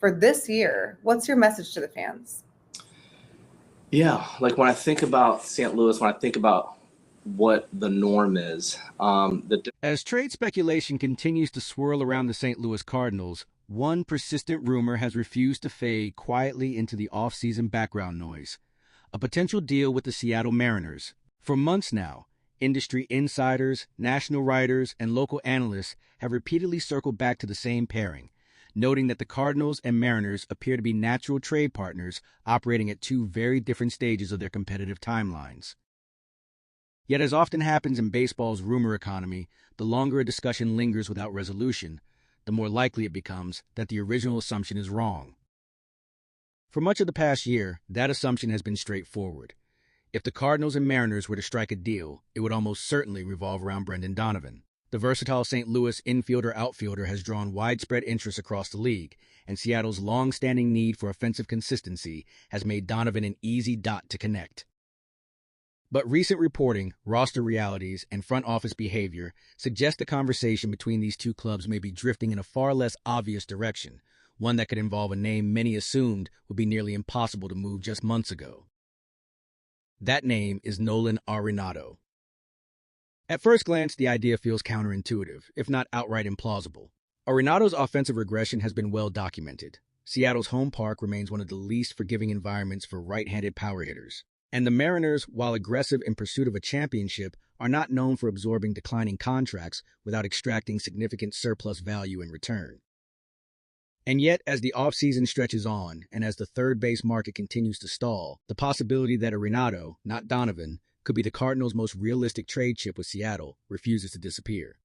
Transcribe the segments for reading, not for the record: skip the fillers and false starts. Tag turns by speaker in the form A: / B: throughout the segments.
A: for this year. What's your message to the fans?
B: Yeah, like when I think about St. Louis, when I think about what the norm is,
C: As trade speculation continues to swirl around the St. Louis Cardinals, one persistent rumor has refused to fade quietly into the off-season background noise: a potential deal with the Seattle Mariners. For months now, industry insiders, national writers, and local analysts have repeatedly circled back to the same pairing, noting that the Cardinals and Mariners appear to be natural trade partners operating at two very different stages of their competitive timelines. Yet, as often happens in baseball's rumor economy, the longer a discussion lingers without resolution, the more likely it becomes that the original assumption is wrong. For much of the past year, that assumption has been straightforward. If the Cardinals and Mariners were to strike a deal, it would almost certainly revolve around Brendan Donovan. The versatile St. Louis infielder-outfielder has drawn widespread interest across the league, and Seattle's long-standing need for offensive consistency has made Donovan an easy dot to connect. But recent reporting, roster realities, and front office behavior suggest the conversation between these two clubs may be drifting in a far less obvious direction, one that could involve a name many assumed would be nearly impossible to move just months ago. That name is Nolan Arenado. At first glance, the idea feels counterintuitive, if not outright implausible. Arenado's offensive regression has been well documented. Seattle's home park remains one of the least forgiving environments for right-handed power hitters. And the Mariners, while aggressive in pursuit of a championship, are not known for absorbing declining contracts without extracting significant surplus value in return. And yet, as the offseason stretches on, and as the third base market continues to stall, the possibility that Arenado, not Donovan, could be the Cardinals' most realistic trade chip with Seattle refuses to disappear.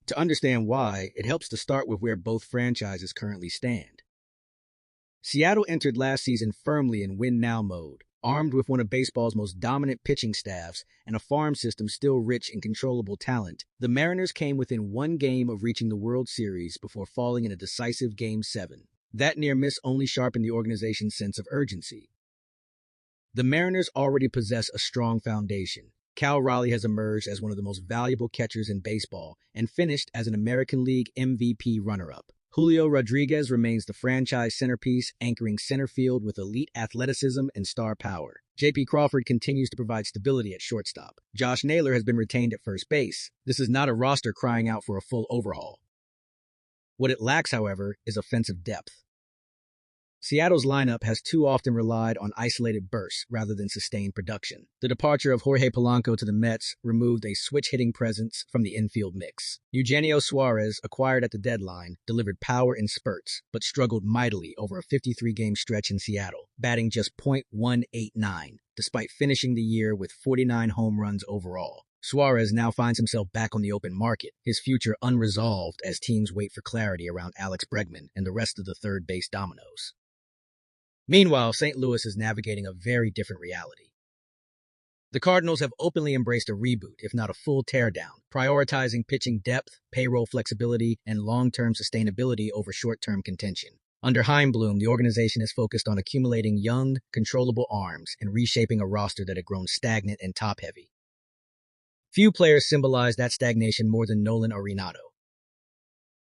C: To understand why, it helps to start with where both franchises currently stand. Seattle entered last season firmly in win-now mode, armed with one of baseball's most dominant pitching staffs and a farm system still rich in controllable talent. The Mariners came within one game of reaching the World Series before falling in a decisive Game 7. That near miss only sharpened the organization's sense of urgency. The Mariners already possess a strong foundation. Cal Raleigh has emerged as one of the most valuable catchers in baseball and finished as an American League MVP runner-up. Julio Rodriguez remains the franchise centerpiece, anchoring center field with elite athleticism and star power. J.P. Crawford continues to provide stability at shortstop. Josh Naylor has been retained at first base. This is not a roster crying out for a full overhaul. What it lacks, however, is offensive depth. Seattle's lineup has too often relied on isolated bursts rather than sustained production. The departure of Jorge Polanco to the Mets removed a switch-hitting presence from the infield mix. Eugenio Suarez, acquired at the deadline, delivered power in spurts, but struggled mightily over a 53-game stretch in Seattle, batting just .189, despite finishing the year with 49 home runs overall. Suarez now finds himself back on the open market, his future unresolved as teams wait for clarity around Alex Bregman and the rest of the third base dominoes. Meanwhile, St. Louis is navigating a very different reality. The Cardinals have openly embraced a reboot, if not a full teardown, prioritizing pitching depth, payroll flexibility, and long-term sustainability over short-term contention. Under Heimblum, the organization is focused on accumulating young, controllable arms and reshaping a roster that had grown stagnant and top-heavy. Few players symbolize that stagnation more than Nolan Arenado.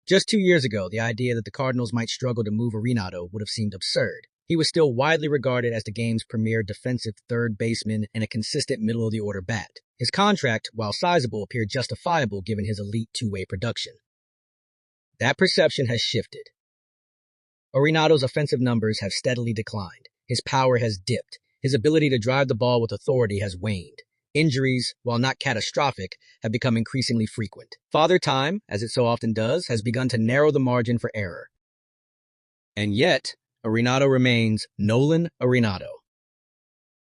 C: Just 2 years ago, the idea that the Cardinals might struggle to move Arenado would have seemed absurd. He was still widely regarded as the game's premier defensive third baseman and a consistent middle-of-the-order bat. His contract, while sizable, appeared justifiable given his elite two-way production. That perception has shifted. Arenado's offensive numbers have steadily declined. His power has dipped. His ability to drive the ball with authority has waned. Injuries, while not catastrophic, have become increasingly frequent. Father Time, as it so often does, has begun to narrow the margin for error. And yet, Arenado remains Nolan Arenado.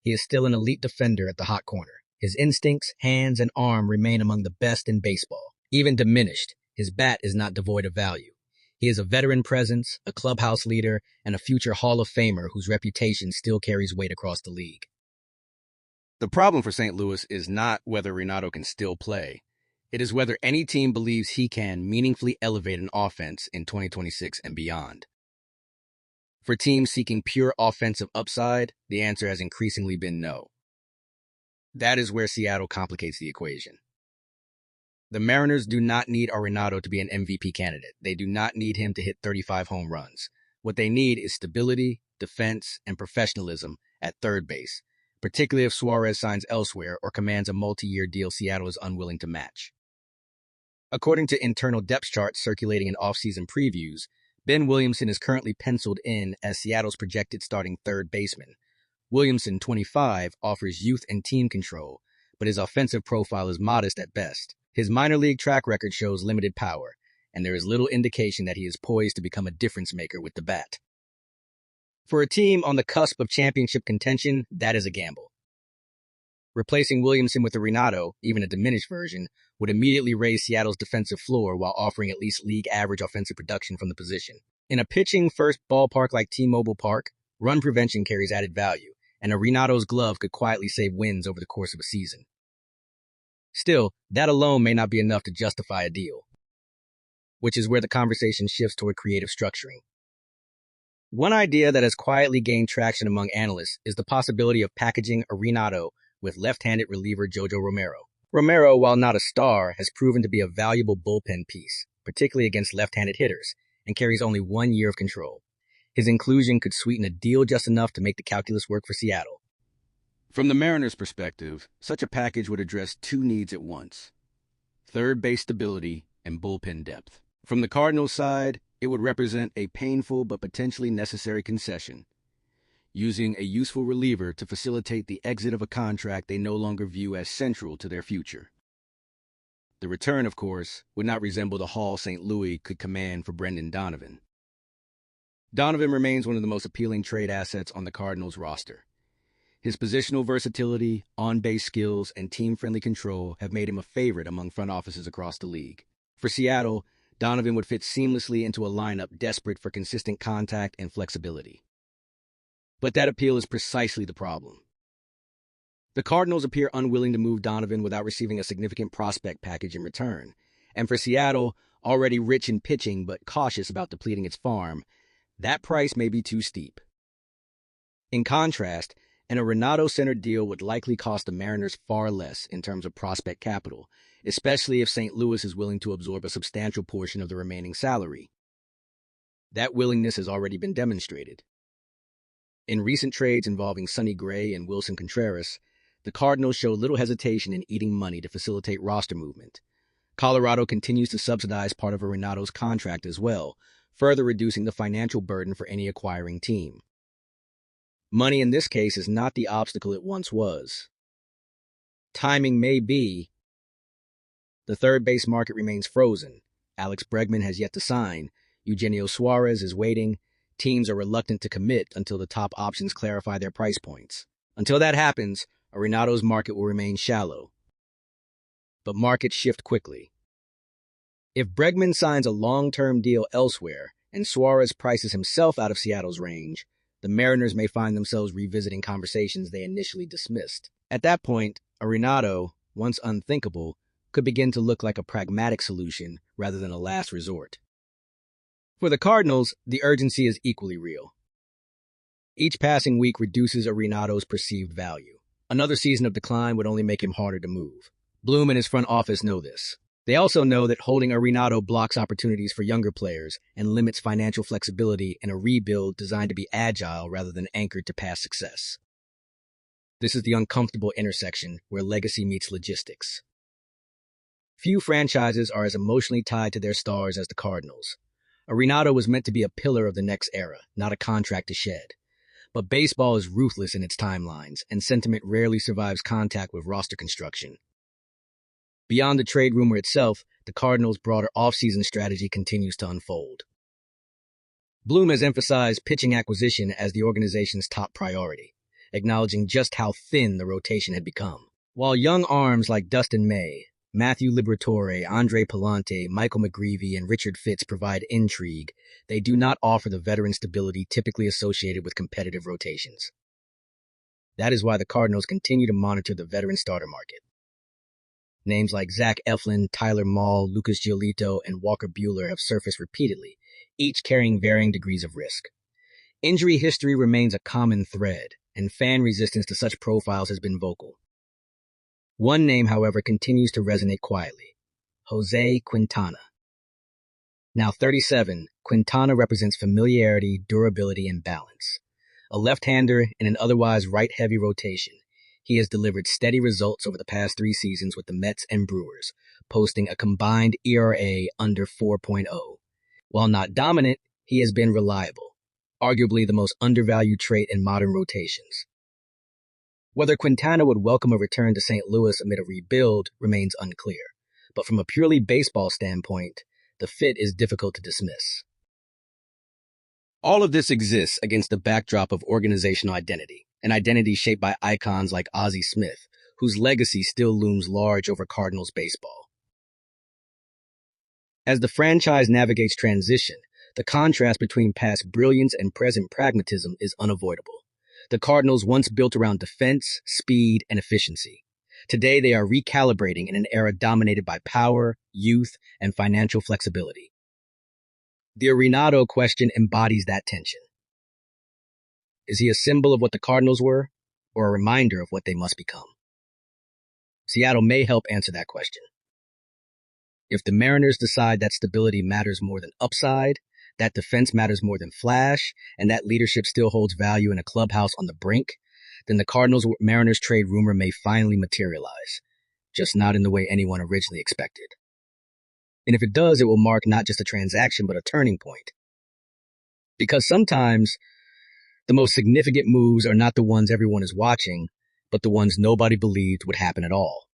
C: He is still an elite defender at the hot corner. His instincts, hands, and arm remain among the best in baseball. Even diminished, his bat is not devoid of value. He is a veteran presence, a clubhouse leader, and a future Hall of Famer whose reputation still carries weight across the league. The problem for St. Louis is not whether Arenado can still play. It is whether any team believes he can meaningfully elevate an offense in 2026 and beyond. For teams seeking pure offensive upside, the answer has increasingly been no. That is where Seattle complicates the equation. The Mariners do not need Arenado to be an MVP candidate. They do not need him to hit 35 home runs. What they need is stability, defense, and professionalism at third base, particularly if Suarez signs elsewhere or commands a multi-year deal Seattle is unwilling to match. According to internal depth charts circulating in offseason previews, Ben Williamson is currently penciled in as Seattle's projected starting third baseman. Williamson, 25, offers youth and team control, but his offensive profile is modest at best. His minor league track record shows limited power, and there is little indication that he is poised to become a difference maker with the bat. For a team on the cusp of championship contention, that is a gamble. Replacing Williamson with Arenado, even a diminished version, would immediately raise Seattle's defensive floor while offering at least league average offensive production from the position. In a pitching-first ballpark like T-Mobile Park, run prevention carries added value, and Arenado's glove could quietly save wins over the course of a season. Still, that alone may not be enough to justify a deal, which is where the conversation shifts toward creative structuring. One idea that has quietly gained traction among analysts is the possibility of packaging Arenado with left-handed reliever Jojo Romero. Romero, while not a star, has proven to be a valuable bullpen piece, particularly against left-handed hitters, and carries only 1 year of control. His inclusion could sweeten a deal just enough to make the calculus work for Seattle. From the Mariners' perspective, such a package would address two needs at once: third base stability and bullpen depth. From the Cardinals' side, it would represent a painful but potentially necessary concession, using a useful reliever to facilitate the exit of a contract they no longer view as central to their future. The return, of course, would not resemble the haul St. Louis could command for Brendan Donovan. Donovan remains one of the most appealing trade assets on the Cardinals roster. His positional versatility, on-base skills, and team-friendly control have made him a favorite among front offices across the league. For Seattle, Donovan would fit seamlessly into a lineup desperate for consistent contact and flexibility. But that appeal is precisely the problem. The Cardinals appear unwilling to move Donovan without receiving a significant prospect package in return. And for Seattle, already rich in pitching but cautious about depleting its farm, that price may be too steep. In contrast, an Arenado-centered deal would likely cost the Mariners far less in terms of prospect capital, especially if St. Louis is willing to absorb a substantial portion of the remaining salary. That willingness has already been demonstrated. In recent trades involving Sonny Gray and Wilson Contreras, the Cardinals show little hesitation in eating money to facilitate roster movement. Colorado continues to subsidize part of Arenado's contract as well, further reducing the financial burden for any acquiring team. Money in this case is not the obstacle it once was. Timing may be. The third base market remains frozen. Alex Bregman has yet to sign. Eugenio Suarez is waiting. Teams are reluctant to commit until the top options clarify their price points. Until that happens, Arenado's market will remain shallow. But markets shift quickly. If Bregman signs a long-term deal elsewhere and Suarez prices himself out of Seattle's range, the Mariners may find themselves revisiting conversations they initially dismissed. At that point, Arenado, once unthinkable, could begin to look like a pragmatic solution rather than a last resort. For the Cardinals, the urgency is equally real. Each passing week reduces Arenado's perceived value. Another season of decline would only make him harder to move. Bloom and his front office know this. They also know that holding Arenado blocks opportunities for younger players and limits financial flexibility in a rebuild designed to be agile rather than anchored to past success. This is the uncomfortable intersection where legacy meets logistics. Few franchises are as emotionally tied to their stars as the Cardinals. Arenado was meant to be a pillar of the next era, not a contract to shed. But baseball is ruthless in its timelines, and sentiment rarely survives contact with roster construction. Beyond the trade rumor itself, the Cardinals' broader offseason strategy continues to unfold. Bloom has emphasized pitching acquisition as the organization's top priority, acknowledging just how thin the rotation had become. While young arms like Dustin May, Matthew Liberatore, Andre Palante, Michael McGreevy, and Richard Fitz provide intrigue, they do not offer the veteran stability typically associated with competitive rotations. That is why the Cardinals continue to monitor the veteran starter market. Names like Zach Eflin, Tyler Mahle, Lucas Giolito, and Walker Buehler have surfaced repeatedly, each carrying varying degrees of risk. Injury history remains a common thread, and fan resistance to such profiles has been vocal. One name, however, continues to resonate quietly: Jose Quintana. Now 37, Quintana represents familiarity, durability, and balance. A left-hander in an otherwise right-heavy rotation, he has delivered steady results over the past 3 seasons with the Mets and Brewers, posting a combined ERA under 4.0. While not dominant, he has been reliable, arguably the most undervalued trait in modern rotations. Whether Quintana would welcome a return to St. Louis amid a rebuild remains unclear, but from a purely baseball standpoint, the fit is difficult to dismiss. All of this exists against the backdrop of organizational identity, an identity shaped by icons like Ozzie Smith, whose legacy still looms large over Cardinals baseball. As the franchise navigates transition, the contrast between past brilliance and present pragmatism is unavoidable. The Cardinals once built around defense, speed, and efficiency. Today they are recalibrating in an era dominated by power, youth, and financial flexibility. The Arenado question embodies that tension. Is he a symbol of what the Cardinals were, or a reminder of what they must become? Seattle may help answer that question. If the Mariners decide that stability matters more than upside, that defense matters more than flash, and that leadership still holds value in a clubhouse on the brink, then the Cardinals-Mariners trade rumor may finally materialize, just not in the way anyone originally expected. And if it does, it will mark not just a transaction, but a turning point. Because sometimes the most significant moves are not the ones everyone is watching, but the ones nobody believed would happen at all.